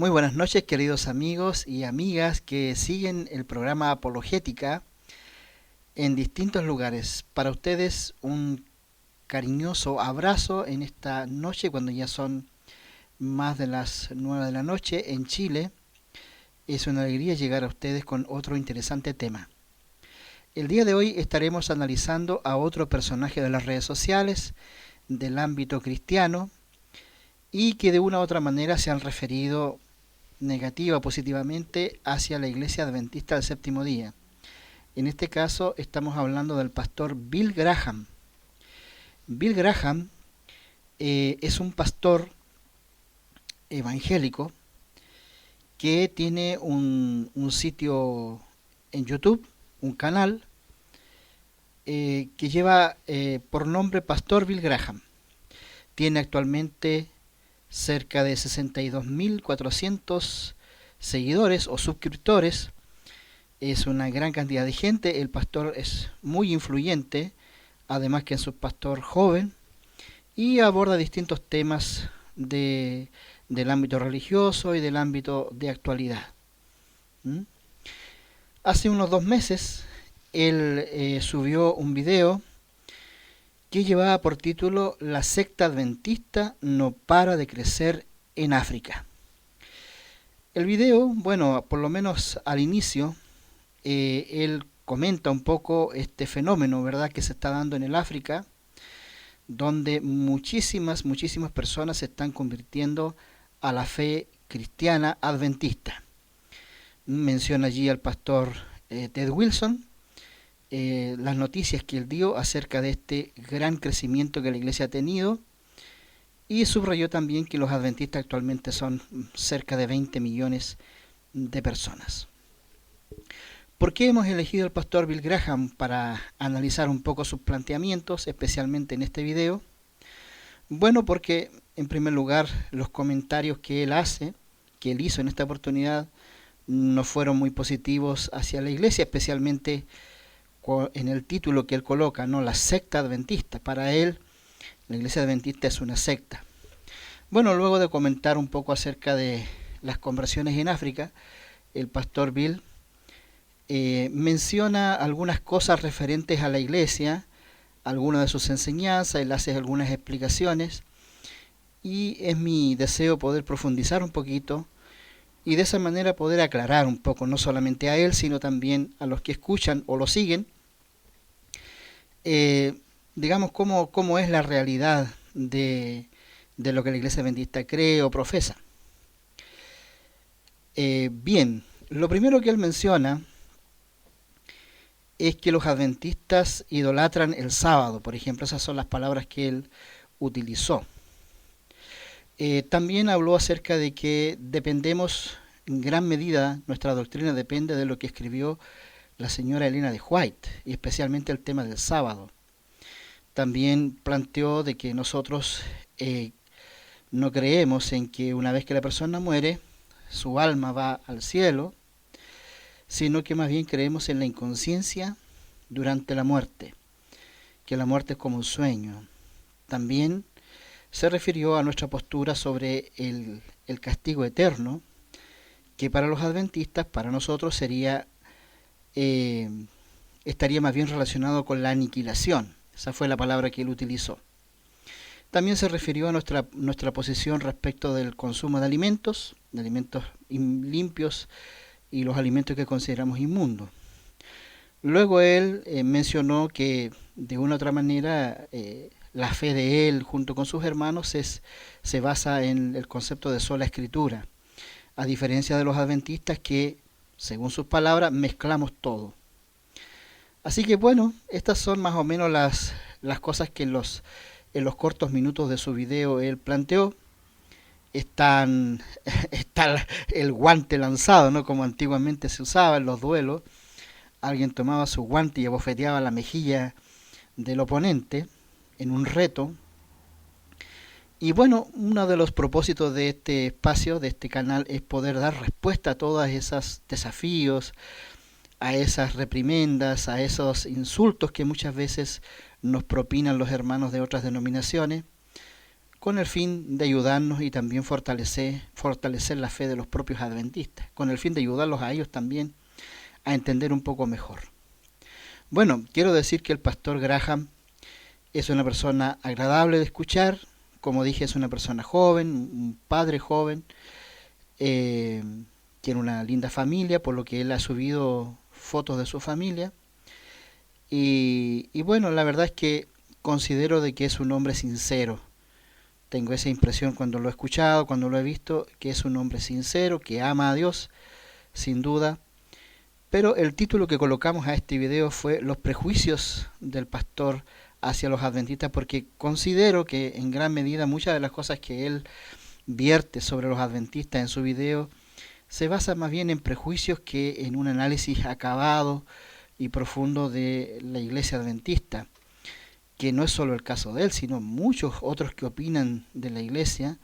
Muy buenas noches, queridos amigos y amigas que siguen el programa Apologética en distintos lugares. Para ustedes un cariñoso abrazo en esta noche cuando ya son más de las 9 de la noche en Chile. Es una alegría llegar a ustedes con otro interesante tema. El día de hoy estaremos analizando a otro personaje de las redes sociales, del ámbito cristiano, y que de una u otra manera se han referido negativa o positivamente hacia la Iglesia Adventista del Séptimo Día. En este caso estamos hablando del pastor Bill Graham. Bill Graham es un pastor evangélico que tiene un sitio en YouTube, un canal que lleva por nombre Pastor Bill Graham. Tiene actualmente cerca de 62.400 seguidores o suscriptores. Es una gran cantidad de gente. El pastor es muy influyente, además que es un pastor joven, y aborda distintos temas del ámbito religioso y del ámbito de actualidad. ¿Mm? Hace unos 2 meses él subió un video que llevaba por título "La secta adventista no para de crecer en África". El video, bueno, por lo menos al inicio, él comenta un poco este fenómeno, ¿verdad?, que se está dando en el África, donde muchísimas personas se están convirtiendo a la fe cristiana adventista. Menciona allí al pastor Ted Wilson, las noticias que él dio acerca de este gran crecimiento que la iglesia ha tenido, y subrayó también que los adventistas actualmente son cerca de 20 millones de personas. ¿Por qué hemos elegido al pastor Bill Graham para analizar un poco sus planteamientos, especialmente en este video? Bueno, porque en primer lugar los comentarios que él hizo en esta oportunidad, no fueron muy positivos hacia la iglesia, especialmente en el título que él coloca, ¿no?, la secta adventista. Para él, la iglesia adventista es una secta. Bueno, luego de comentar un poco acerca de las conversiones en África, el pastor Bill menciona algunas cosas referentes a la iglesia, algunas de sus enseñanzas, él hace algunas explicaciones, y es mi deseo poder profundizar un poquito y de esa manera poder aclarar un poco, no solamente a él, sino también a los que escuchan o lo siguen, digamos cómo es la realidad de lo que la iglesia adventista cree o profesa. Bien, lo primero que él menciona es que los adventistas idolatran el sábado, por ejemplo. Esas son las palabras que él utilizó. También habló acerca de que dependemos en gran medida, nuestra doctrina depende de lo que escribió la señora Elena de White, y especialmente el tema del sábado. También planteó de que nosotros no creemos en que una vez que la persona muere, su alma va al cielo, sino que más bien creemos en la inconsciencia durante la muerte, que la muerte es como un sueño. También se refirió a nuestra postura sobre el castigo eterno, que para los adventistas, para nosotros estaría más bien relacionado con la aniquilación. Esa fue la palabra que él utilizó. También se refirió a nuestra posición respecto del consumo de alimentos limpios y los alimentos que consideramos inmundos. Luego él mencionó que de una u otra manera la fe de él junto con sus hermanos se basa en el concepto de sola escritura, a diferencia de los adventistas que, según sus palabras, mezclamos todo. Así que bueno, estas son más o menos las cosas que en los cortos minutos de su video él planteó. Está el guante lanzado, ¿no?, como antiguamente se usaba en los duelos. Alguien tomaba su guante y abofeteaba la mejilla del oponente en un reto. Y bueno, uno de los propósitos de este espacio, de este canal, es poder dar respuesta a todos esos desafíos, a esas reprimendas, a esos insultos que muchas veces nos propinan los hermanos de otras denominaciones, con el fin de ayudarnos y también fortalecer la fe de los propios adventistas, con el fin de ayudarlos a ellos también a entender un poco mejor. Bueno, quiero decir que el pastor Graham es una persona agradable de escuchar, como dije, es una persona joven, un padre joven, tiene una linda familia, por lo que él ha subido fotos de su familia, y bueno, la verdad es que considero de que es un hombre sincero. Tengo esa impresión cuando lo he escuchado, cuando lo he visto, que es un hombre sincero, que ama a Dios, sin duda. Pero el título que colocamos a este video fue Los prejuicios del pastor hacia los adventistas, porque considero que en gran medida muchas de las cosas que él vierte sobre los adventistas en su video se basan más bien en prejuicios que en un análisis acabado y profundo de la iglesia adventista, que no es solo el caso de él, sino muchos otros que opinan de la iglesia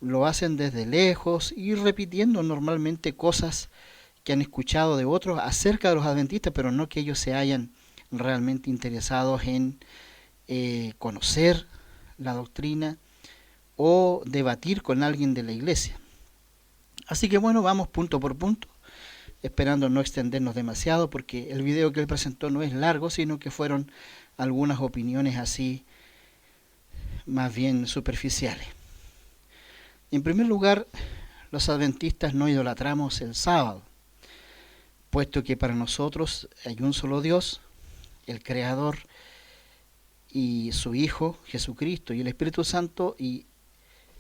lo hacen desde lejos y repitiendo normalmente cosas que han escuchado de otros acerca de los adventistas, pero no que ellos se hayan realmente interesados en conocer la doctrina o debatir con alguien de la iglesia. Así que bueno, vamos punto por punto, esperando no extendernos demasiado, porque el video que él presentó no es largo, sino que fueron algunas opiniones así más bien superficiales. En primer lugar, los adventistas no idolatramos el sábado, puesto que para nosotros hay un solo Dios, el Creador, y su Hijo, Jesucristo, y el Espíritu Santo, y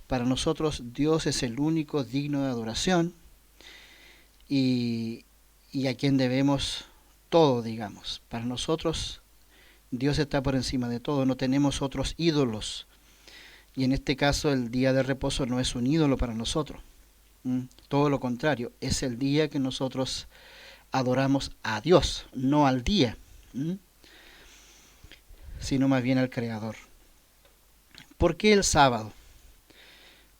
para nosotros Dios es el único digno de adoración, y a quien debemos todo, digamos. Para nosotros Dios está por encima de todo, no tenemos otros ídolos, y en este caso el día de reposo no es un ídolo para nosotros, todo lo contrario, es el día que nosotros adoramos a Dios, no al día, sino más bien al Creador. ¿Por qué el sábado?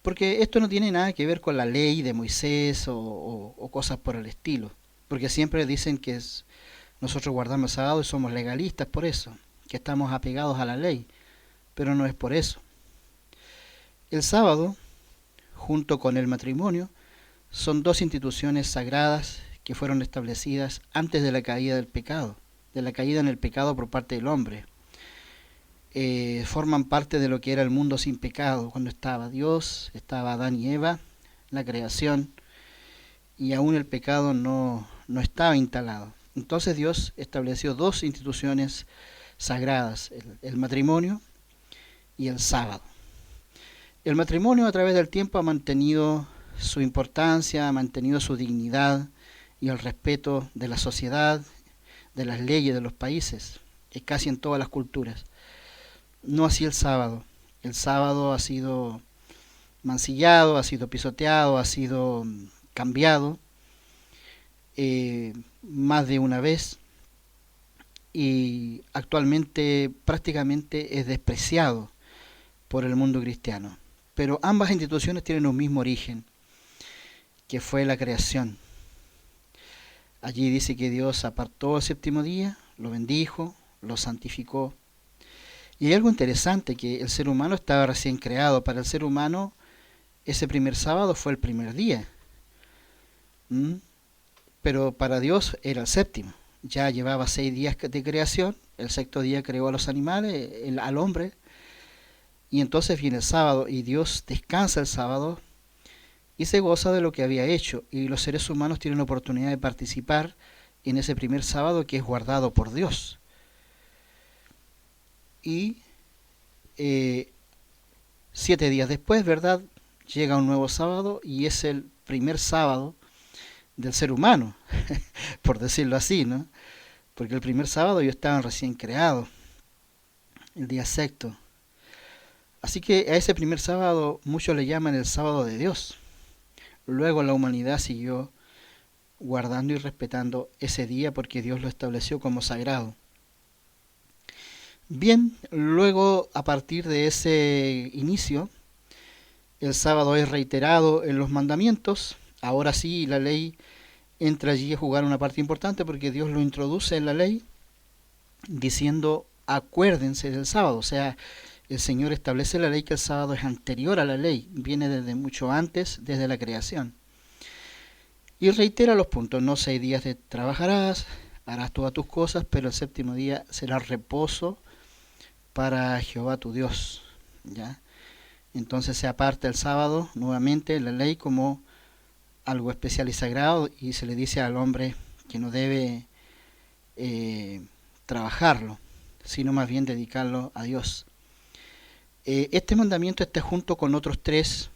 Porque esto no tiene nada que ver con la ley de Moisés o cosas por el estilo, porque siempre dicen que nosotros guardamos el sábado y somos legalistas por eso, que estamos apegados a la ley, pero no es por eso. El sábado, junto con el matrimonio, son dos instituciones sagradas que fueron establecidas antes de la caída del pecado, de la caída en el pecado por parte del hombre. Forman parte de lo que era el mundo sin pecado, cuando estaba Dios, estaba Adán y Eva, la creación, y aún el pecado no estaba instalado. Entonces Dios estableció dos instituciones sagradas, el matrimonio y el sábado. El matrimonio a través del tiempo ha mantenido su importancia, ha mantenido su dignidad y el respeto de la sociedad, de las leyes de los países, casi en todas las culturas. No así el sábado. El sábado ha sido mancillado, ha sido pisoteado, ha sido cambiado más de una vez y actualmente prácticamente es despreciado por el mundo cristiano. Pero ambas instituciones tienen un mismo origen, que fue la creación. Allí dice que Dios apartó el séptimo día, lo bendijo, lo santificó. Y hay algo interesante, que el ser humano estaba recién creado. Para el ser humano ese primer sábado fue el primer día. Pero para Dios era el séptimo. Ya llevaba 6 días de creación, el sexto día creó a los animales, al hombre, y entonces viene el sábado y Dios descansa el sábado y se goza de lo que había hecho, y los seres humanos tienen la oportunidad de participar en ese primer sábado que es guardado por Dios. Y 7 días después, ¿verdad?, llega un nuevo sábado y es el primer sábado del ser humano, por decirlo así, ¿no? Porque el primer sábado ellos estaban recién creados, el día sexto. Así que a ese primer sábado muchos le llaman el sábado de Dios. Luego la humanidad siguió guardando y respetando ese día porque Dios lo estableció como sagrado. Bien, luego a partir de ese inicio, el sábado es reiterado en los mandamientos. Ahora sí, la ley entra allí a jugar una parte importante porque Dios lo introduce en la ley diciendo acuérdense del sábado. O sea, El Señor establece la ley que el sábado es anterior a la ley, viene desde mucho antes, desde la creación. Y reitera los puntos: no 6 días te trabajarás, harás todas tus cosas, pero el séptimo día será reposo para Jehová tu Dios. ¿Ya? Entonces se aparta el sábado nuevamente en la ley como algo especial y sagrado, y se le dice al hombre que no debe trabajarlo, sino más bien dedicarlo a Dios. Este mandamiento está junto con otros 3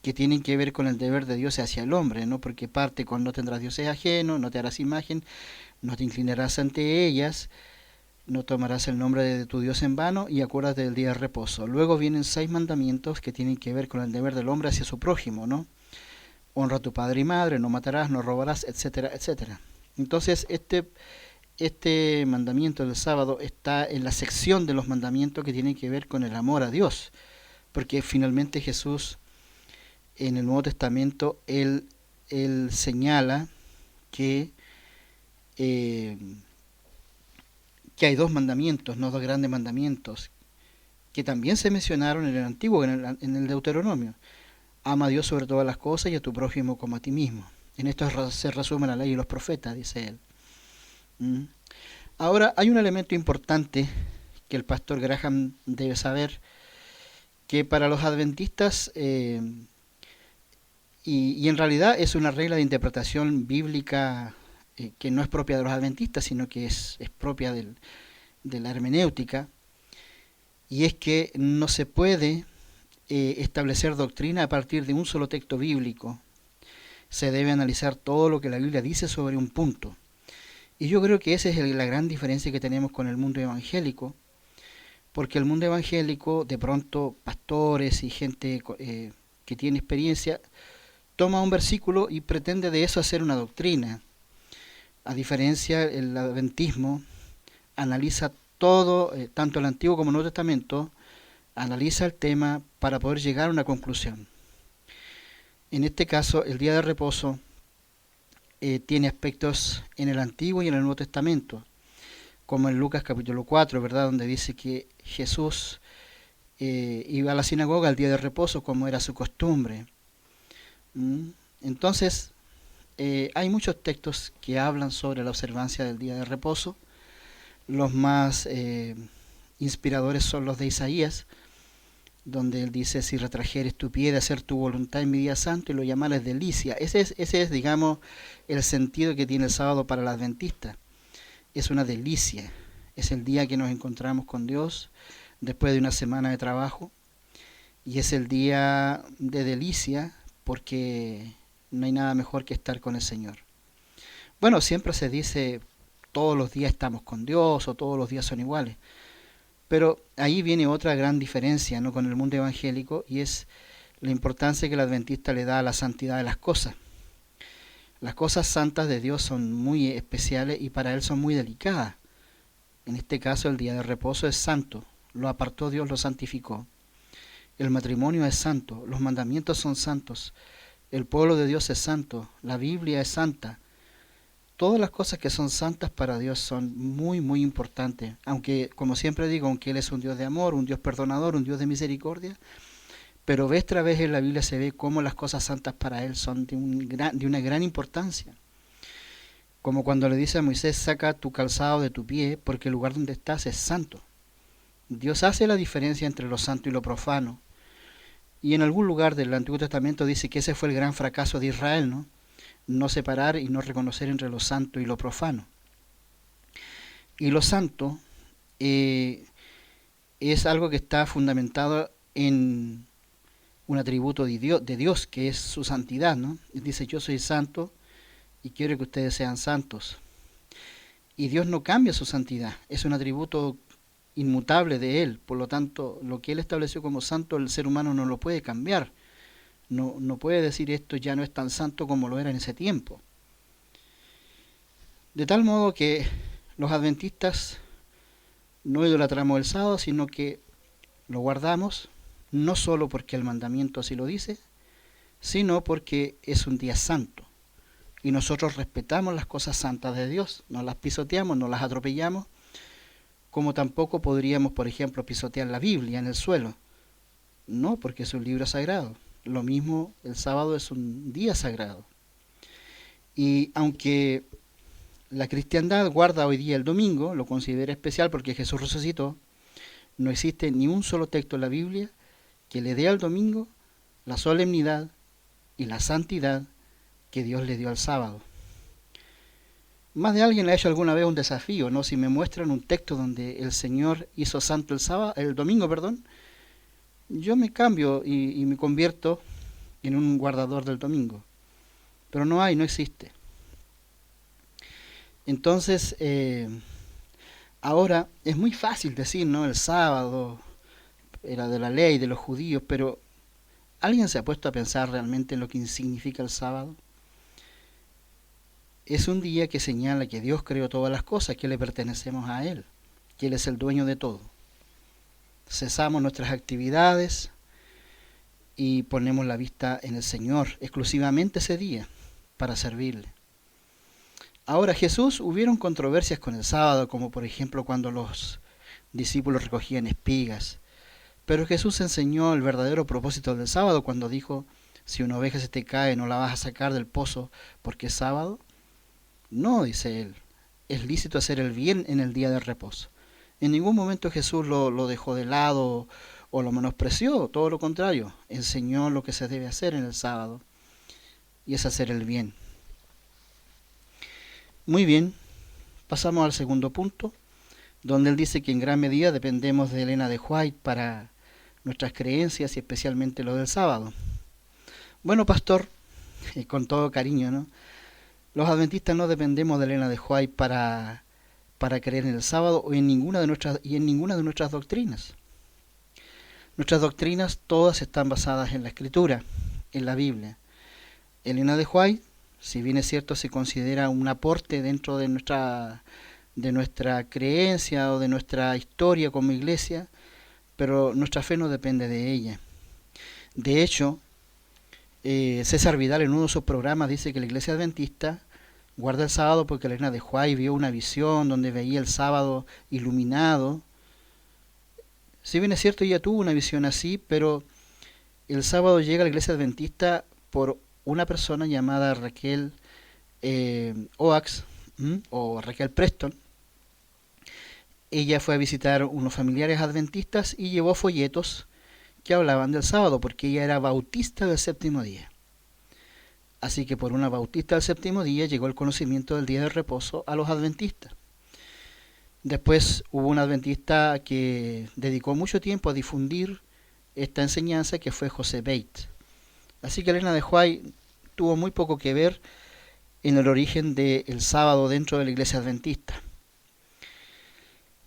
que tienen que ver con el deber de Dios hacia el hombre, ¿no? Porque parte con: no tendrás dioses ajenos, no te harás imagen, no te inclinarás ante ellas, no tomarás el nombre de tu Dios en vano, y acuérdate del día de reposo. Luego vienen 6 mandamientos que tienen que ver con el deber del hombre hacia su prójimo, ¿no? Honra a tu padre y madre, no matarás, no robarás, etcétera, etcétera. Entonces este mandamiento del sábado está en la sección de los mandamientos que tienen que ver con el amor a Dios, porque finalmente Jesús en el Nuevo Testamento él señala que hay 2 mandamientos, no 2 grandes mandamientos, que también se mencionaron en el Antiguo, en el Deuteronomio. Ama a Dios sobre todas las cosas y a tu prójimo como a ti mismo. En esto se resume la ley y los profetas, dice él. Ahora, hay un elemento importante que el pastor Graham debe saber, que para los adventistas, y en realidad es una regla de interpretación bíblica que no es propia de los adventistas, sino que es propia de la hermenéutica, y es que no se puede establecer doctrina a partir de un solo texto bíblico. Se debe analizar todo lo que la Biblia dice sobre un punto. Y yo creo que esa es la gran diferencia que tenemos con el mundo evangélico, porque el mundo evangélico, de pronto, pastores y gente que tiene experiencia, toma un versículo y pretende de eso hacer una doctrina. A diferencia, el adventismo analiza todo, tanto el Antiguo como el Nuevo Testamento, analiza el tema para poder llegar a una conclusión. En este caso, el día de reposo tiene aspectos en el Antiguo y en el Nuevo Testamento, como en Lucas capítulo 4, ¿verdad?, donde dice que Jesús iba a la sinagoga el día de reposo como era su costumbre. Entonces, hay muchos textos que hablan sobre la observancia del día de reposo. Los más inspiradores son los de Isaías, donde él dice: si retrajeres tu pie de hacer tu voluntad en mi día santo y lo llamares delicia. Ese es, digamos, el sentido que tiene el sábado para el adventista. Es una delicia, es el día que nos encontramos con Dios después de una semana de trabajo, y es el día de delicia porque no hay nada mejor que estar con el Señor. Bueno, siempre se dice todos los días estamos con Dios o todos los días son iguales, pero ahí viene otra gran diferencia, ¿no?, con el mundo evangélico, y es la importancia que el adventista le da a la santidad de las cosas. Las cosas santas de Dios son muy especiales y para Él son muy delicadas. En este caso, el día de reposo es santo, lo apartó Dios, lo santificó. El matrimonio es santo, los mandamientos son santos, el pueblo de Dios es santo, la Biblia es santa. Todas las cosas que son santas para Dios son muy, muy importantes. Aunque, como siempre digo, aunque Él es un Dios de amor, un Dios perdonador, un Dios de misericordia, pero vez tras vez en la Biblia se ve cómo las cosas santas para Él son de una gran importancia. Como cuando le dice a Moisés: saca tu calzado de tu pie, porque el lugar donde estás es santo. Dios hace la diferencia entre lo santo y lo profano. Y en algún lugar del Antiguo Testamento dice que ese fue el gran fracaso de Israel, ¿no? No separar y no reconocer entre lo santo y lo profano. Y lo santo es algo que está fundamentado en un atributo de Dios, que es su santidad, ¿no? Él dice: yo soy santo y quiero que ustedes sean santos. Y Dios no cambia su santidad, es un atributo inmutable de Él. Por lo tanto, lo que Él estableció como santo, el ser humano no lo puede cambiar. No puede decir esto ya no es tan santo como lo era en ese tiempo. De tal modo que los adventistas no idolatramos el sábado, sino que lo guardamos, no solo porque el mandamiento así lo dice, sino porque es un día santo. Y nosotros respetamos las cosas santas de Dios, no las pisoteamos, no las atropellamos, como tampoco podríamos, por ejemplo, pisotear la Biblia en el suelo. No, porque es un libro sagrado. Lo mismo, el sábado es un día sagrado. Y aunque la cristiandad guarda hoy día el domingo, lo considera especial porque Jesús resucitó, no existe ni un solo texto en la Biblia que le dé al domingo la solemnidad y la santidad que Dios le dio al sábado. Más de alguien ha hecho alguna vez un desafío, ¿no? Si me muestran un texto donde el Señor hizo santo el domingo, yo me cambio y me convierto en un guardador del domingo. Pero no existe. Entonces, ahora es muy fácil decir, ¿no? El sábado era de la ley, de los judíos, pero ¿alguien se ha puesto a pensar realmente en lo que significa el sábado? Es un día que señala que Dios creó todas las cosas, que le pertenecemos a Él, que Él es el dueño de todo. Cesamos nuestras actividades y ponemos la vista en el Señor exclusivamente ese día para servirle. Ahora, Jesús, hubieron controversias con el sábado, como por ejemplo cuando los discípulos recogían espigas. Pero Jesús enseñó el verdadero propósito del sábado cuando dijo, si una oveja se te cae, no la vas a sacar del pozo porque es sábado. No, dice él, es lícito hacer el bien en el día de reposo. En ningún momento Jesús lo dejó de lado o lo menospreció, todo lo contrario, enseñó lo que se debe hacer en el sábado, y es hacer el bien. Muy bien, pasamos al segundo punto, donde él dice que en gran medida dependemos de Elena de White para nuestras creencias y especialmente lo del sábado. Bueno, pastor, con todo cariño, ¿no? Los adventistas no dependemos de Elena de White para creer en el sábado o en ninguna de nuestras doctrinas. Nuestras doctrinas todas están basadas en la Escritura, en la Biblia. Elena de White, si bien es cierto, se considera un aporte dentro de nuestra creencia o de nuestra historia como iglesia, pero nuestra fe no depende de ella. De hecho, César Vidal en uno de sus programas dice que la iglesia adventista guarda el sábado porque Elena de White vio una visión donde veía el sábado iluminado. Si bien es cierto, ella tuvo una visión así, pero el sábado llega a la iglesia adventista por una persona llamada Raquel Oaks o Raquel Preston. Ella fue a visitar unos familiares adventistas y llevó folletos que hablaban del sábado, porque ella era bautista del séptimo día. Así que por una bautista del séptimo día llegó el conocimiento del día de reposo a los adventistas. Después hubo un adventista que dedicó mucho tiempo a difundir esta enseñanza, que fue José Bates. Así que Elena de White tuvo muy poco que ver en el origen del sábado dentro de la iglesia adventista.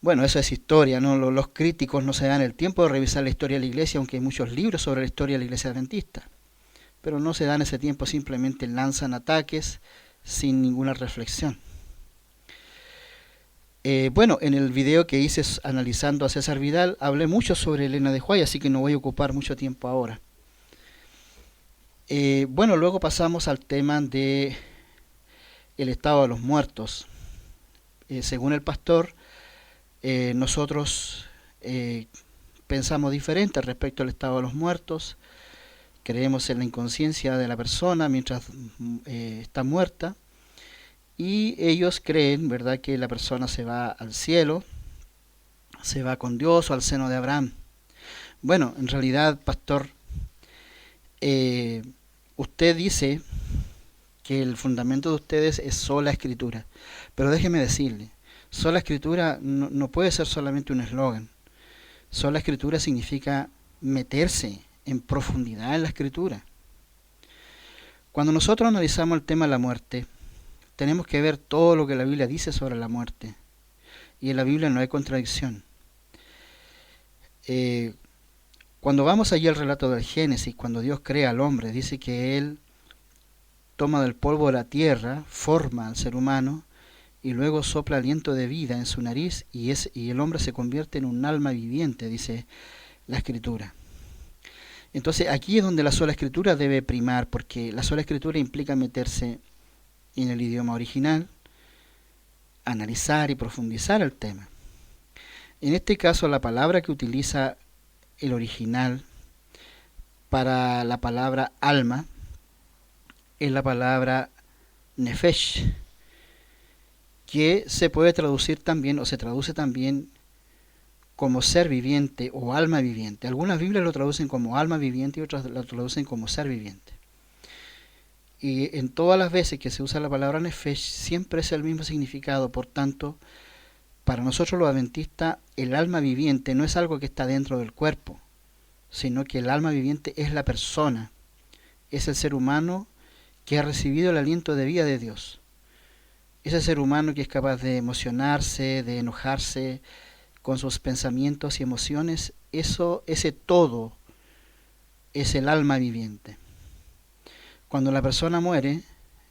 Bueno, eso es historia, ¿no? Los críticos no se dan el tiempo de revisar la historia de la iglesia, aunque hay muchos libros sobre la historia de la iglesia adventista. Pero no se dan ese tiempo, simplemente lanzan ataques sin ninguna reflexión. Bueno, en el video que hice analizando a César Vidal, hablé mucho sobre Elena de White, así que no voy a ocupar mucho tiempo ahora. Bueno, luego pasamos al tema de el estado de los muertos. Según el pastor, nosotros pensamos diferente respecto al estado de los muertos. Creemos en la inconsciencia de la persona mientras está muerta, y ellos creen, ¿verdad?, que la persona se va al cielo, se va con Dios o al seno de Abraham. Bueno, en realidad, pastor, usted dice que el fundamento de ustedes es sola escritura, pero déjeme decirle, sola escritura no puede ser solamente un eslogan. Sola escritura significa meterse en profundidad en la escritura. Cuando nosotros analizamos el tema de la muerte, tenemos que ver todo lo que la Biblia dice sobre la muerte, y en la Biblia no hay contradicción. Cuando vamos allí al relato del Génesis, cuando Dios crea al hombre, dice que Él toma del polvo de la tierra, forma al ser humano, y luego sopla aliento de vida en su nariz, y el hombre se convierte en un alma viviente, dice la Escritura. Entonces aquí es donde la sola escritura debe primar, porque la sola escritura implica meterse en el idioma original, analizar y profundizar el tema. En este caso, la palabra que utiliza el original para la palabra alma es la palabra nefesh, que se puede traducir también o se traduce también como ser viviente o alma viviente. Algunas Biblias lo traducen como alma viviente y otras lo traducen como ser viviente. Y en todas las veces que se usa la palabra nefesh siempre es el mismo significado. Por tanto, para nosotros los adventistas, el alma viviente no es algo que está dentro del cuerpo, sino que el alma viviente es la persona, es el ser humano que ha recibido el aliento de vida de Dios. Ese ser humano que es capaz de emocionarse, de enojarse con sus pensamientos y emociones, ese todo es el alma viviente. Cuando la persona muere,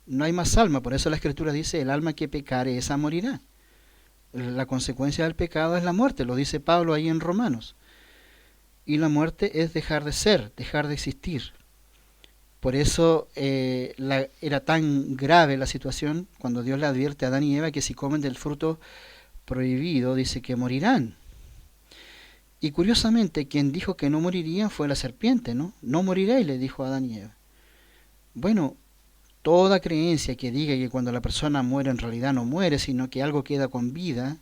no hay más alma, por eso la Escritura dice, el alma que pecare, esa morirá. La consecuencia del pecado es la muerte, lo dice Pablo ahí en Romanos. Y la muerte es dejar de ser, dejar de existir. Por eso era tan grave la situación cuando Dios le advierte a Adán y Eva que si comen del fruto prohibido, dice que morirán. Y curiosamente, quien dijo que no morirían fue la serpiente, ¿no? No moriréis, le dijo a Adán y Eva. Bueno, toda creencia que diga que cuando la persona muere en realidad no muere, sino que algo queda con vida,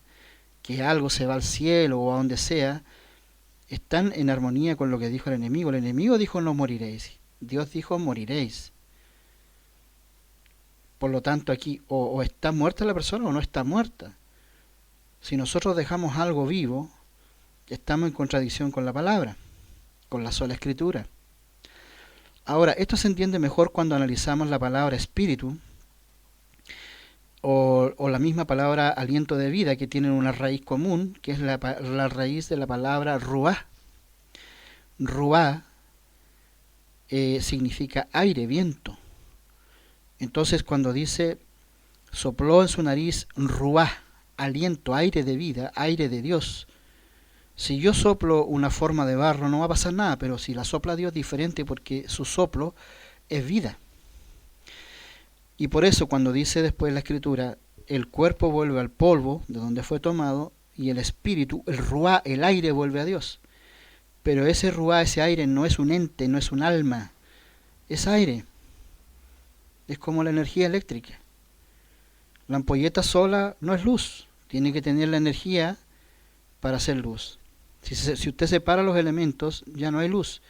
que algo se va al cielo o a donde sea, están en armonía con lo que dijo el enemigo. El enemigo dijo no moriréis, Dios dijo moriréis. Por lo tanto aquí o está muerta la persona o no está muerta. Si nosotros dejamos algo vivo, estamos en contradicción con la palabra, con la sola escritura. Ahora, esto se entiende mejor cuando analizamos la palabra espíritu o la misma palabra aliento de vida, que tienen una raíz común, que es la raíz de la palabra ruá. Ruá significa aire, viento. Entonces cuando dice sopló en su nariz ruá, aliento, aire de vida, aire de Dios. Si yo soplo una forma de barro no va a pasar nada, pero si la sopla Dios es diferente porque su soplo es vida. Y por eso cuando dice después la Escritura, el cuerpo vuelve al polvo de donde fue tomado y el espíritu, el ruá, el aire vuelve a Dios. Pero ese ruá, ese aire no es un ente, no es un alma, es aire. Es como la energía eléctrica. La ampolleta sola no es luz, tiene que tener la energía para hacer luz. Si usted separa los elementos, ya no hay luz.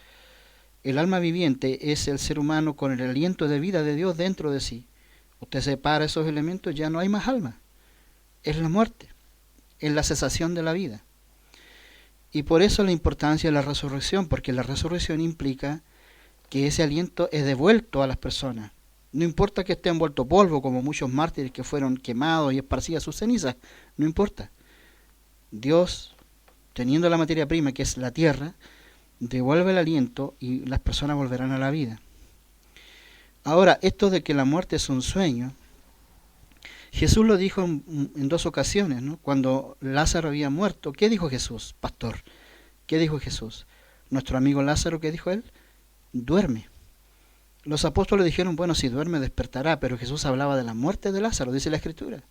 El alma viviente es el ser humano con el aliento de vida de Dios dentro de sí. Usted separa esos elementos, ya no hay más alma. Es la muerte, es la cesación de la vida. Y por eso la importancia de la resurrección, porque la resurrección implica que ese aliento es devuelto a las personas. No importa que esté envuelto polvo, como muchos mártires que fueron quemados y esparcidas sus cenizas, no importa. Dios, teniendo la materia prima, que es la tierra, devuelve el aliento y las personas volverán a la vida. Ahora, esto de que la muerte es un sueño, Jesús lo dijo en dos ocasiones, ¿no? Cuando Lázaro había muerto, ¿qué dijo Jesús, pastor? ¿Qué dijo Jesús? Nuestro amigo Lázaro, ¿qué dijo él? Duerme. Los apóstoles dijeron, bueno, si duerme despertará, pero Jesús hablaba de la muerte de Lázaro, dice la Escritura.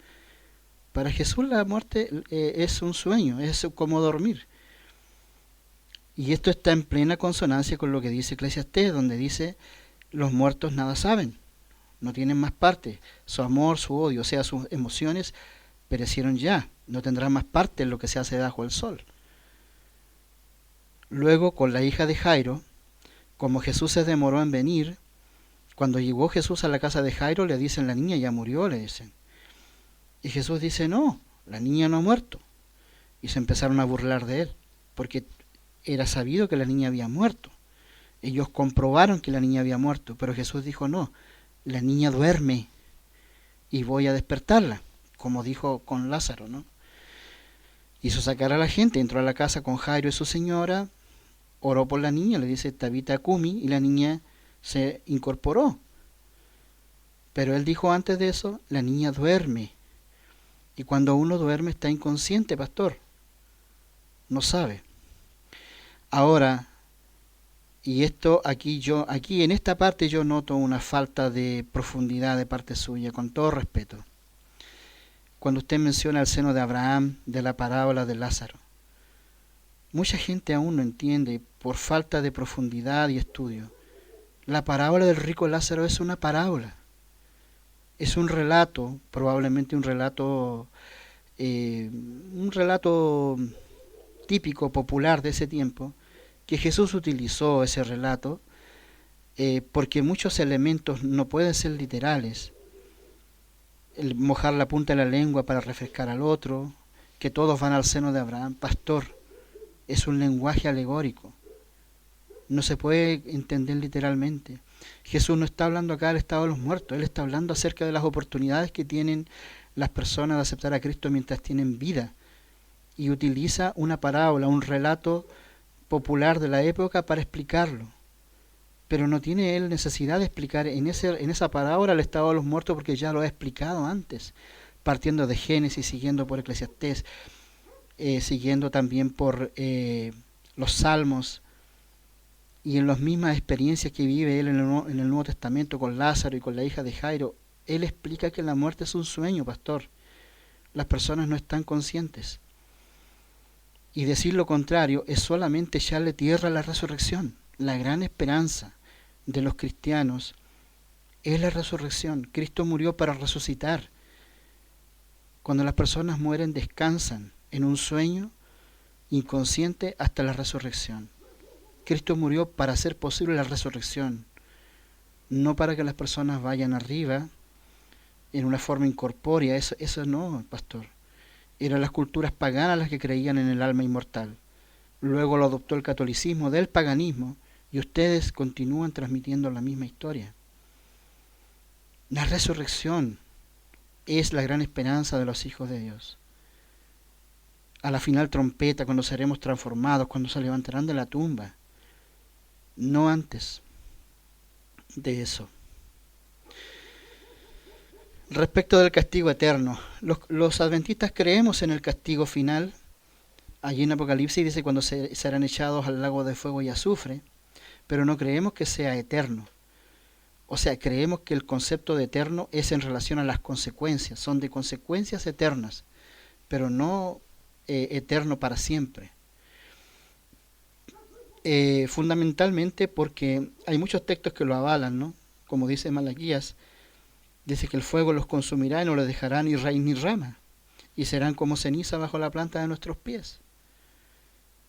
Para Jesús la muerte es un sueño, es como dormir. Y esto está en plena consonancia con lo que dice Eclesiastés, donde dice, los muertos nada saben, no tienen más parte, su amor, su odio, o sea, sus emociones perecieron ya, no tendrán más parte en lo que se hace bajo el sol. Luego, con la hija de Jairo, como Jesús se demoró en venir, cuando llegó Jesús a la casa de Jairo, le dicen, la niña ya murió, le dicen. Y Jesús dice, no, la niña no ha muerto. Y se empezaron a burlar de él, porque era sabido que la niña había muerto. Ellos comprobaron que la niña había muerto, pero Jesús dijo, no, la niña duerme y voy a despertarla, como dijo con Lázaro, ¿no? Hizo sacar a la gente, entró a la casa con Jairo y su señora, oró por la niña, le dice Tabita Kumi, y la niña se incorporó. Pero él dijo antes de eso, la niña duerme. Y cuando uno duerme está inconsciente, pastor. No sabe. Ahora, y esto aquí en esta parte yo noto una falta de profundidad de parte suya, con todo respeto. Cuando usted menciona el seno de Abraham, de la parábola de Lázaro. Mucha gente aún no entiende por falta de profundidad y estudio. La parábola del rico Lázaro es una parábola. Es un relato, probablemente un relato típico, popular de ese tiempo, que Jesús utilizó ese relato porque muchos elementos no pueden ser literales. El mojar la punta de la lengua para refrescar al otro, que todos van al seno de Abraham. Pastor, es un lenguaje alegórico. No se puede entender literalmente. Jesús no está hablando acá del estado de los muertos, Él está hablando acerca de las oportunidades que tienen las personas de aceptar a Cristo mientras tienen vida. Y utiliza una parábola, un relato popular de la época para explicarlo. Pero no tiene Él necesidad de explicar en esa parábola el estado de los muertos porque ya lo ha explicado antes, partiendo de Génesis, siguiendo por Eclesiastés, siguiendo también por los Salmos, y en las mismas experiencias que vive Él en el Nuevo Testamento con Lázaro y con la hija de Jairo. Él explica que la muerte es un sueño, pastor. Las personas no están conscientes. Y decir lo contrario es solamente echarle tierra a la resurrección. La gran esperanza de los cristianos es la resurrección. Cristo murió para resucitar. Cuando las personas mueren, descansan en un sueño inconsciente hasta la resurrección. Cristo murió para hacer posible la resurrección, no para que las personas vayan arriba en una forma incorpórea. Eso no, pastor. Eran las culturas paganas las que creían en el alma inmortal. Luego lo adoptó el catolicismo del paganismo y ustedes continúan transmitiendo la misma historia. La resurrección es la gran esperanza de los hijos de Dios. A la final trompeta, cuando seremos transformados, cuando se levantarán de la tumba. No antes de eso. Respecto del castigo eterno, los adventistas creemos en el castigo final. Allí en Apocalipsis dice cuando serán echados al lago de fuego y azufre, pero no creemos que sea eterno. O sea, creemos que el concepto de eterno es en relación a las consecuencias, son de consecuencias eternas, pero no eterno para siempre. Fundamentalmente porque hay muchos textos que lo avalan, ¿no? Como dice Malaquías, dice que el fuego los consumirá y no les dejará ni raíz ni rama, y serán como ceniza bajo la planta de nuestros pies.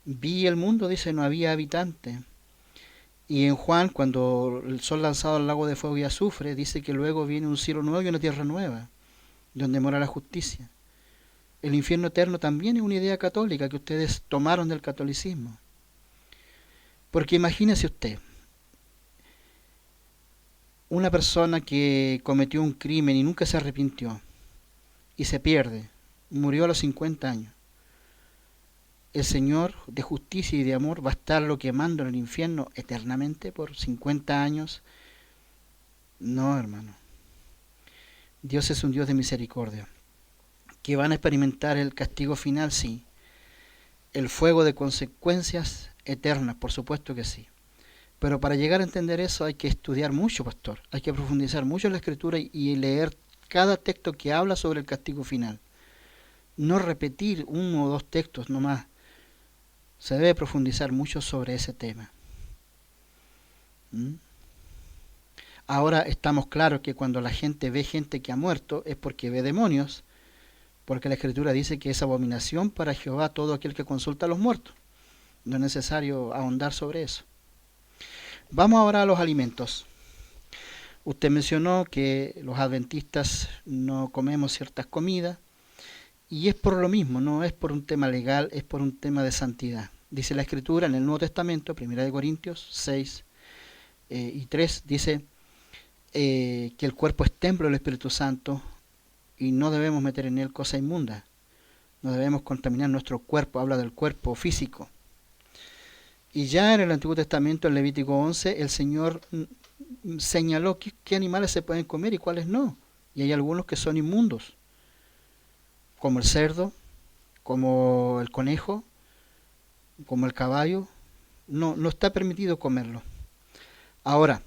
Vi el mundo, dice, no había habitante. Y en Juan, cuando son lanzados al lago de fuego y azufre, dice que luego viene un cielo nuevo y una tierra nueva, donde mora la justicia. El infierno eterno también es una idea católica que ustedes tomaron del catolicismo. Porque imagínese usted, una persona que cometió un crimen y nunca se arrepintió, y se pierde, murió a los 50 años. El Señor de justicia y de amor va a estarlo quemando en el infierno eternamente por 50 años. No, hermano. Dios es un Dios de misericordia. ¿Que van a experimentar el castigo final? Sí. El fuego de consecuencias eternas, por supuesto que sí. Pero para llegar a entender eso hay que estudiar mucho, pastor. Hay que profundizar mucho en la Escritura y leer cada texto que habla sobre el castigo final. No repetir uno o dos textos nomás. Se debe profundizar mucho sobre ese tema. Ahora estamos claros que cuando la gente ve gente que ha muerto es porque ve demonios, porque la Escritura dice que es abominación para Jehová todo aquel que consulta a los muertos. No es necesario ahondar sobre eso. Vamos ahora a los alimentos. Usted mencionó que los adventistas no comemos ciertas comidas, y es por lo mismo, no es por un tema legal, es por un tema de santidad. Dice la Escritura en el Nuevo Testamento, 1 Corintios 6 y 3, dice que el cuerpo es templo del Espíritu Santo y no debemos meter en él cosa inmunda. No debemos contaminar nuestro cuerpo, habla del cuerpo físico. Y ya en el Antiguo Testamento, en Levítico 11, el Señor señaló qué animales se pueden comer y cuáles no. Y hay algunos que son inmundos, como el cerdo, como el conejo, como el caballo. No está permitido comerlo. Ahora,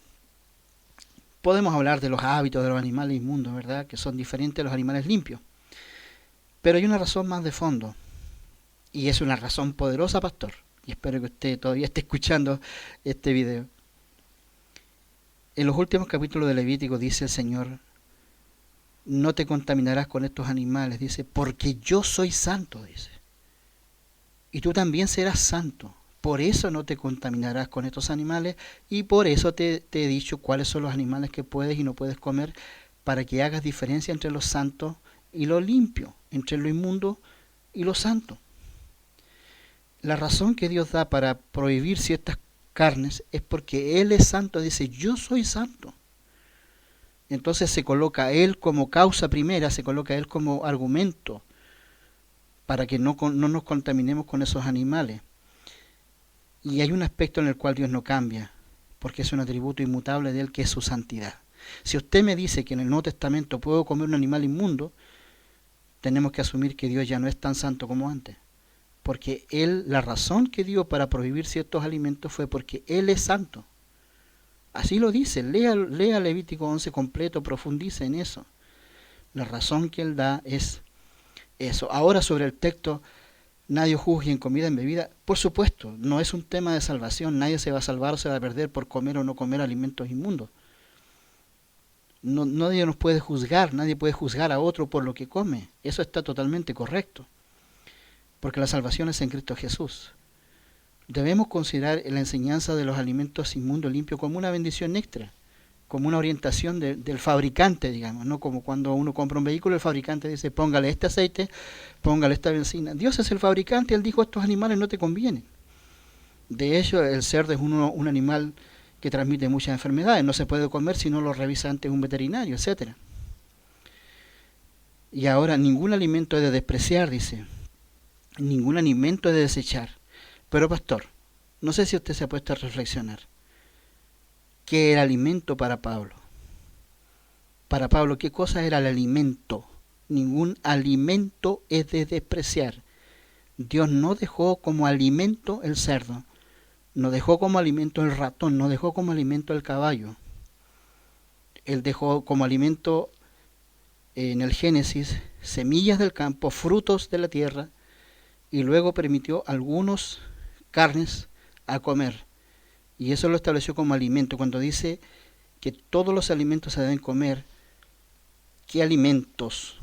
podemos hablar de los hábitos de los animales inmundos, ¿verdad? Que son diferentes a los animales limpios. Pero hay una razón más de fondo. Y es una razón poderosa, pastor. y espero que usted todavía esté escuchando este video. En los últimos capítulos de Levítico dice el Señor, no te contaminarás con estos animales, dice, porque yo soy santo, dice. Y tú también serás santo. Por eso no te contaminarás con estos animales y por eso te he dicho cuáles son los animales que puedes y no puedes comer, para que hagas diferencia entre lo santo y lo limpio, entre lo inmundo y lo santo. La razón que Dios da para prohibir ciertas carnes es porque Él es santo, dice, yo soy santo. Entonces se coloca a Él como causa primera, se coloca a Él como argumento para que no nos contaminemos con esos animales. Y hay un aspecto en el cual Dios no cambia, porque es un atributo inmutable de Él, que es su santidad. Si usted me dice que en el Nuevo Testamento puedo comer un animal inmundo, tenemos que asumir que Dios ya no es tan santo como antes. Porque Él, la razón que dio para prohibir ciertos alimentos fue porque Él es santo. Así lo dice, lea Levítico 11 completo, profundice en eso. La razón que Él da es eso. Ahora sobre el texto, nadie juzgue en comida, en bebida. Por supuesto, no es un tema de salvación. Nadie se va a salvar o se va a perder por comer o no comer alimentos inmundos. Nadie nos puede juzgar, nadie puede juzgar a otro por lo que come. Eso está totalmente correcto. Porque la salvación es en Cristo Jesús. Debemos considerar la enseñanza de los alimentos inmundos limpios como una bendición extra, como una orientación del fabricante, digamos, no como cuando uno compra un vehículo, el fabricante dice, póngale este aceite, póngale esta benzina. Dios es el fabricante, Él dijo, estos animales no te convienen. De hecho, el cerdo es un animal que transmite muchas enfermedades, no se puede comer si no lo revisa antes un veterinario, etc. Y ahora, ningún alimento es de despreciar, dice, ningún alimento es de desechar. Pero pastor, no sé si usted se ha puesto a reflexionar. ¿Qué era alimento para Pablo? Para Pablo, ¿qué cosa era el alimento? Ningún alimento es de despreciar. Dios no dejó como alimento el cerdo, no dejó como alimento el ratón, no dejó como alimento el caballo. Él dejó como alimento en el Génesis semillas del campo, frutos de la tierra, y luego permitió algunos carnes a comer. Y eso lo estableció como alimento. Cuando dice que todos los alimentos se deben comer, ¿qué alimentos?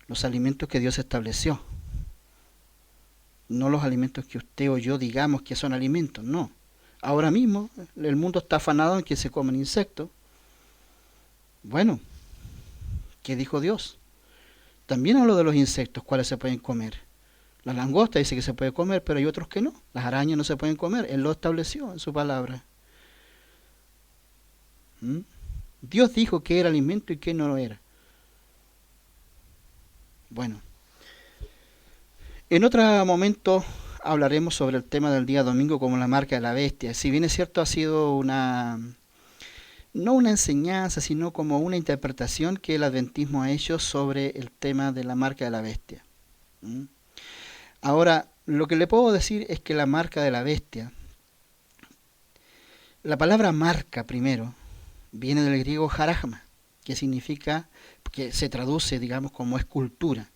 Los alimentos que Dios estableció. No los alimentos que usted o yo digamos que son alimentos, no. Ahora mismo el mundo está afanado en que se comen insectos. Bueno, ¿qué dijo Dios? También habló de los insectos, cuáles se pueden comer. La langosta dice que se puede comer, pero hay otros que no. Las arañas no se pueden comer. Él lo estableció en su palabra. Dios dijo que era alimento y que no lo era. Bueno, en otro momento hablaremos sobre el tema del día domingo como la marca de la bestia. Si bien es cierto, ha sido no una enseñanza, sino como una interpretación que el adventismo ha hecho sobre el tema de la marca de la bestia. Ahora, lo que le puedo decir es que la marca de la bestia, la palabra marca primero, viene del griego jaragma, que significa, que se traduce, digamos, como escultura.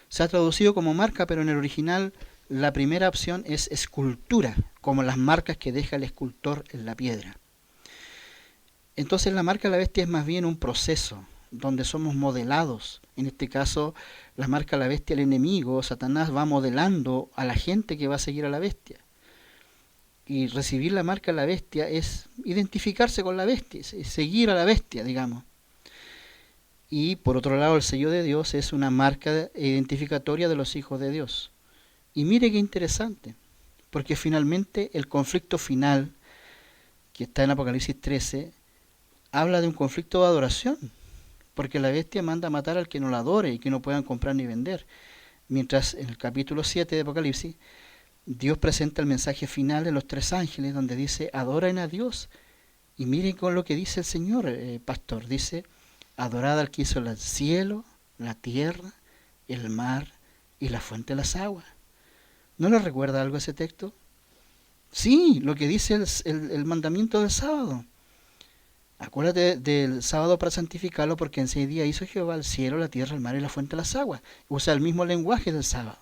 Se ha traducido como marca, pero en el original la primera opción es escultura, como las marcas que deja el escultor en la piedra. Entonces la marca de la bestia es más bien un proceso donde somos modelados. En este caso, la marca de la bestia, el enemigo, Satanás, va modelando a la gente que va a seguir a la bestia. Y recibir la marca de la bestia es identificarse con la bestia, es seguir a la bestia, digamos. Y por otro lado, el sello de Dios es una marca identificatoria de los hijos de Dios. Y mire qué interesante, porque finalmente el conflicto final, que está en Apocalipsis 13, habla de un conflicto de adoración, porque la bestia manda a matar al que no la adore y que no puedan comprar ni vender. Mientras en el capítulo 7 de Apocalipsis, Dios presenta el mensaje final de los 3 ángeles, donde dice, adoren a Dios. Y miren con lo que dice el Señor, pastor, dice, adorad al que hizo el cielo, la tierra, el mar y la fuente de las aguas. ¿No le recuerda algo ese texto? Sí, lo que dice el mandamiento del sábado. Acuérdate del sábado para santificarlo, porque en 6 días hizo Jehová el cielo, la tierra, el mar y la fuente de las aguas. Usa el mismo lenguaje del sábado.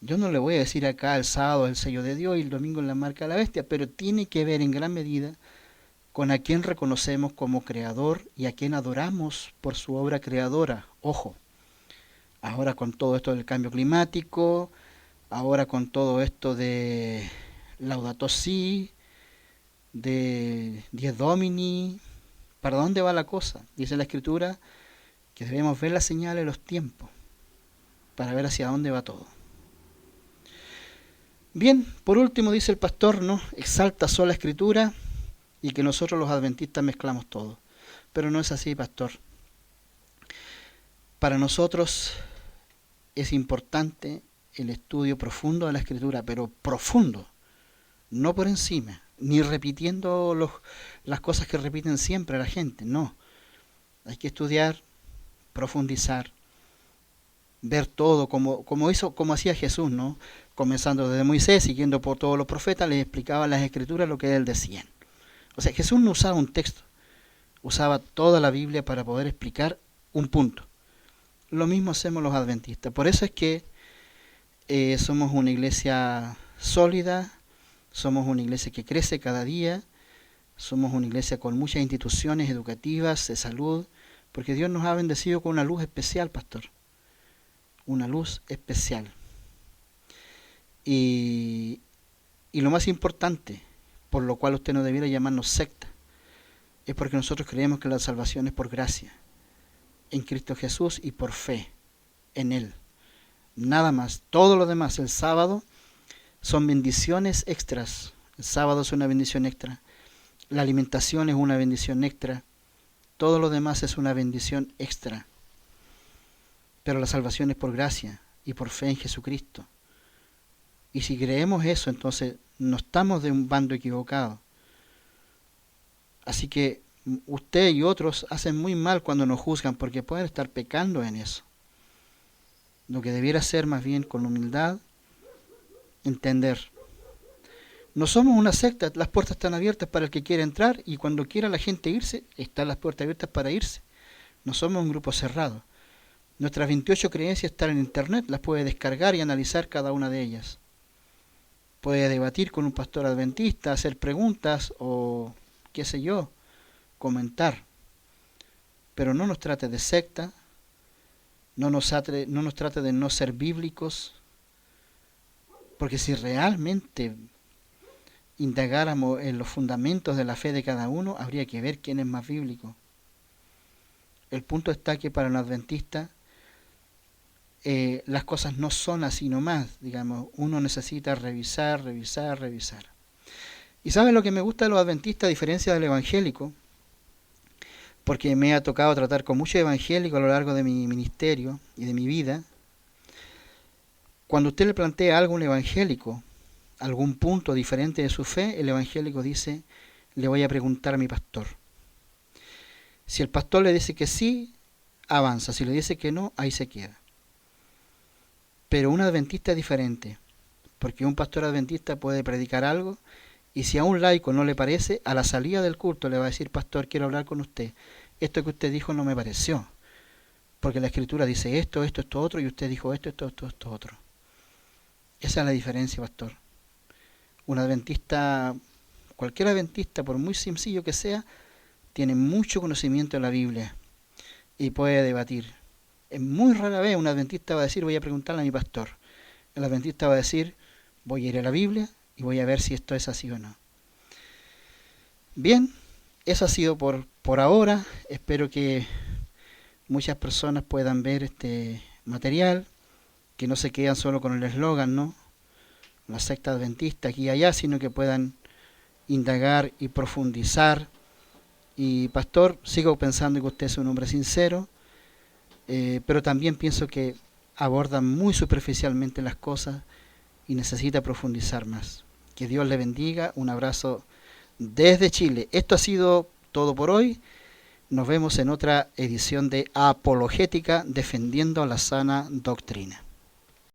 Yo no le voy a decir acá el sábado es el sello de Dios y el domingo es la marca de la bestia, pero tiene que ver en gran medida con a quien reconocemos como creador y a quien adoramos por su obra creadora. Ojo, ahora con todo esto del cambio climático, ahora con todo esto de Laudato Si, de Dies Domini, ¿para dónde va la cosa? Dice la Escritura que debemos ver las señales de los tiempos para ver hacia dónde va todo. Bien, por último dice el pastor, ¿no? Exalta sola Escritura y que nosotros los adventistas mezclamos todo. Pero no es así, pastor. Para nosotros es importante el estudio profundo de la Escritura, pero profundo, no por encima, ni repitiendo las cosas que repiten siempre la gente, no. Hay que estudiar, profundizar, ver todo como hacía Jesús, ¿no? Comenzando desde Moisés, siguiendo por todos los profetas, les explicaba las Escrituras lo que él decía. O sea, Jesús no usaba un texto, usaba toda la Biblia para poder explicar un punto. Lo mismo hacemos los adventistas. Por eso es que somos una iglesia sólida, somos una iglesia que crece cada día, somos una iglesia con muchas instituciones educativas, de salud, porque Dios nos ha bendecido con una luz especial, pastor. Una luz especial. Y lo más importante, por lo cual usted no debiera llamarnos secta, es porque nosotros creemos que la salvación es por gracia, en Cristo Jesús y por fe en Él. Nada más. Todo lo demás, el sábado, son bendiciones extras. El sábado es una bendición extra. La alimentación es una bendición extra. Todo lo demás es una bendición extra. Pero la salvación es por gracia y por fe en Jesucristo. Y si creemos eso, entonces no estamos de un bando equivocado. Así que usted y otros hacen muy mal cuando nos juzgan, porque pueden estar pecando en eso. Lo que debiera ser más bien con humildad, entender. No somos una secta, las puertas están abiertas para el que quiera entrar y cuando quiera la gente irse, están las puertas abiertas para irse. No somos un grupo cerrado. Nuestras 28 creencias están en internet, las puede descargar y analizar cada una de ellas. Puede debatir con un pastor adventista, hacer preguntas o qué sé yo, comentar. Pero no nos trate de secta, no nos trate de no ser bíblicos, porque si realmente indagáramos en los fundamentos de la fe de cada uno, habría que ver quién es más bíblico. El punto está que para un adventista las cosas no son así nomás, digamos, uno necesita revisar. ¿Y saben lo que me gusta de los adventistas a diferencia del evangélico? Porque me ha tocado tratar con muchos evangélicos a lo largo de mi ministerio y de mi vida. Cuando usted le plantea algo a un evangélico, algún punto diferente de su fe, el evangélico dice, le voy a preguntar a mi pastor. Si el pastor le dice que sí, avanza. Si le dice que no, ahí se queda. Pero un adventista es diferente, porque un pastor adventista puede predicar algo y si a un laico no le parece, a la salida del culto le va a decir, pastor, quiero hablar con usted. Esto que usted dijo no me pareció, porque la Escritura dice esto, otro, y usted dijo esto, otro. Esa es la diferencia, pastor. Un adventista, cualquier adventista, por muy sencillo que sea, tiene mucho conocimiento de la Biblia y puede debatir. Es muy rara vez un adventista va a decir, voy a preguntarle a mi pastor. El adventista va a decir, voy a ir a la Biblia y voy a ver si esto es así o no. Bien, eso ha sido por ahora. Espero que muchas personas puedan ver este material, que no se quedan solo con el eslogan, ¿no? La secta adventista aquí y allá, sino que puedan indagar y profundizar. Y pastor, sigo pensando que usted es un hombre sincero, pero también pienso que aborda muy superficialmente las cosas y necesita profundizar más. Que Dios le bendiga. Un abrazo desde Chile. Esto ha sido todo por hoy. Nos vemos en otra edición de Apologética, defendiendo la sana doctrina.